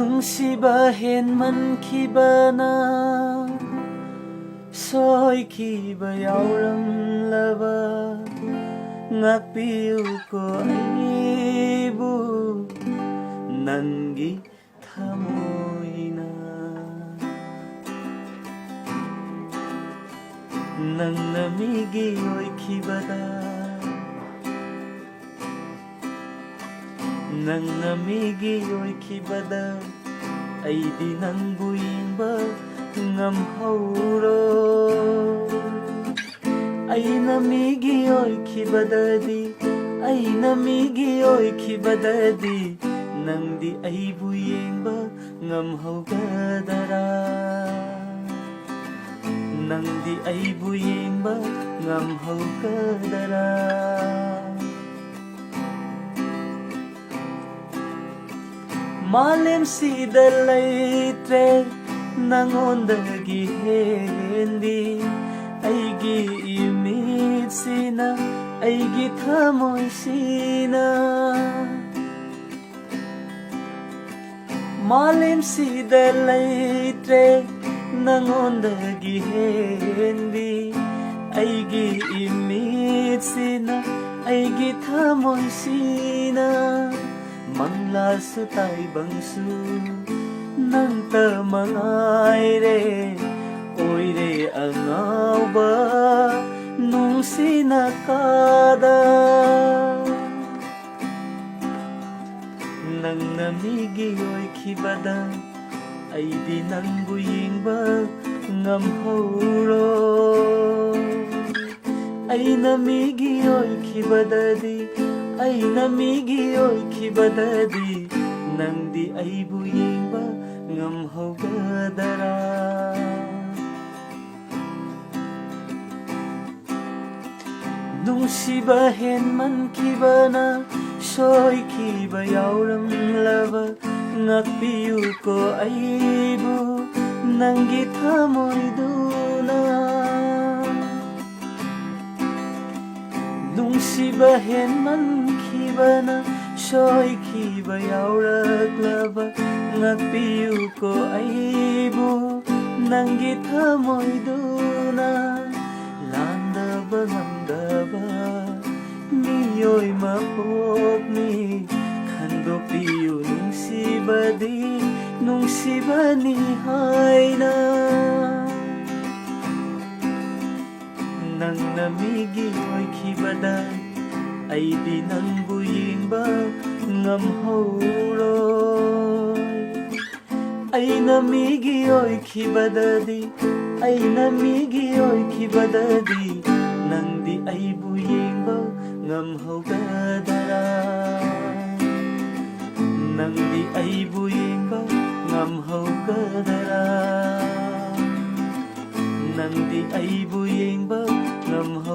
ꯅꯨꯡꯁꯤꯕ ꯍꯦꯟꯃꯟꯈꯤꯕꯅ ꯁꯣꯏꯈꯤꯕ ꯌꯥꯎꯔꯝꯂꯕ ꯉꯥꯛꯄꯤꯌꯨꯀꯣ ꯑꯩꯕꯨ ꯅꯪꯒꯤ ꯊꯃꯣꯏꯅ ꯅꯪꯅ ꯃꯤꯒꯤ ꯑꯣꯏꯈꯤꯕꯗ ꯅꯪꯅ ꯃꯤꯒꯤ ꯑꯣꯏꯈꯤꯕꯗ ꯑꯩꯗꯤ ꯅꯪꯕꯨ ꯌꯦꯡꯕ ꯉꯝꯍꯧꯔꯣꯏ ꯑꯩꯅ ꯃꯤꯒꯤ ꯑꯣꯏꯈꯤꯕꯗꯗꯤ ꯅꯪꯗꯤ ꯑꯩꯕꯨ ꯌꯦꯡꯕ ꯉꯝꯍꯧꯒꯗꯔꯥ ꯅꯪꯗꯤ ꯑꯩꯕꯨ ꯌꯦꯡꯕ ꯉꯝꯍꯧꯒꯗꯔꯥ ꯃꯥꯂꯦꯝꯁꯤꯗ ꯂꯩꯇ꯭ꯔꯦ ꯅꯪꯉꯣꯟꯗꯒꯤ ꯍꯦꯟꯕꯤ ꯑꯩꯒꯤ ꯏꯃꯤꯠꯁꯤꯅ ꯑꯩꯒꯤ ꯊꯃꯣꯏꯁꯤꯅ ꯃꯥꯂꯦꯝꯁꯤꯗ ꯂꯩꯇ꯭ꯔꯦ ꯅꯪꯉꯣꯟꯗꯒꯤ ꯍꯦꯟꯕꯤ ꯑꯩꯒꯤ ꯏꯃꯤꯠꯁꯤꯅ ꯑꯩꯒꯤ ꯊꯃꯣꯏꯁꯤꯅ ꯃꯪꯂꯥꯁꯨ ꯇꯥꯏꯕꯪꯁꯨ ꯅꯪꯇ ꯃꯉꯥꯏꯔꯦ ꯑꯣꯏꯔꯦ ꯑꯉꯥꯎꯕ ꯅꯨꯡꯁꯤꯅ ꯀꯥꯗ ꯅꯪꯅ ꯃꯤꯒꯤ ꯑꯣꯏꯈꯤꯕꯗ ꯑꯩꯗꯤ ꯅꯪꯕꯨ ꯌꯦꯡꯕ ꯉꯝꯍꯧꯔꯣꯏ ꯑꯩꯅ ꯃꯤꯒꯤ ꯑꯣꯏꯈꯤꯕꯗꯗꯤ ꯅꯪꯗꯤ ꯑꯩꯕꯨ ꯌꯦꯡꯕ ꯉꯝꯍꯧꯒꯗꯔꯥ ꯅꯨꯡꯁꯤꯕ ꯍꯦꯟꯃꯟꯈꯤꯕꯅ ꯁꯣꯏꯈꯤꯕ ꯌꯥꯎꯔꯝꯂꯕ ꯉꯥꯛꯄꯤꯌꯨꯀꯣ ꯑꯩꯕꯨ ꯅꯪꯒꯤ ꯊꯃꯣꯏꯗꯨꯅ ꯅꯨꯡꯁꯤꯕ ꯍꯦꯟꯃꯟꯈꯤꯕꯅ ꯁꯣꯏꯈꯤꯕ ꯌꯥꯎꯔꯛꯂꯕ ꯉꯥꯛꯄꯤꯌꯨꯀꯣ ꯑꯩꯕꯨ ꯅꯪꯒꯤ ꯊꯃꯣꯏꯗꯨꯅ ꯂꯥꯟꯗꯕ ꯉꯝꯗꯕ ꯃꯤꯑꯣꯏ ꯃꯄꯣꯛꯅꯤ ꯈꯟꯗꯣꯛꯄꯤꯌꯨ ꯅꯨꯡꯁꯤꯕꯗꯤ ꯅꯨꯡꯁꯤꯕꯅꯤ ꯍꯥꯏꯅ ꯅꯪꯅ ꯃꯤꯒꯤ ꯑꯣꯏꯈꯤꯕꯗ ꯑꯩꯗꯤ ꯅꯪꯕꯨ ꯌꯦꯡꯕ ꯉꯝꯍꯧꯔꯣꯏ ꯑꯩꯅ ꯃꯤꯒꯤ ꯑꯣꯏꯈꯤꯕꯗꯗꯤ ꯅꯪꯗꯤ ꯑꯩꯕꯨ ꯌꯦꯡꯕ ꯉꯝꯍꯧꯒꯗꯔꯥ ꯅꯪꯗꯤ ꯑꯩꯕꯨ ꯌꯦꯡꯕ ꯉꯝꯍꯧꯒꯗꯔꯥ ꯅꯪꯗꯤ ꯑꯩꯕꯨ ꯌꯦꯡꯕ ꯉꯝꯍꯧꯒꯗꯔꯥ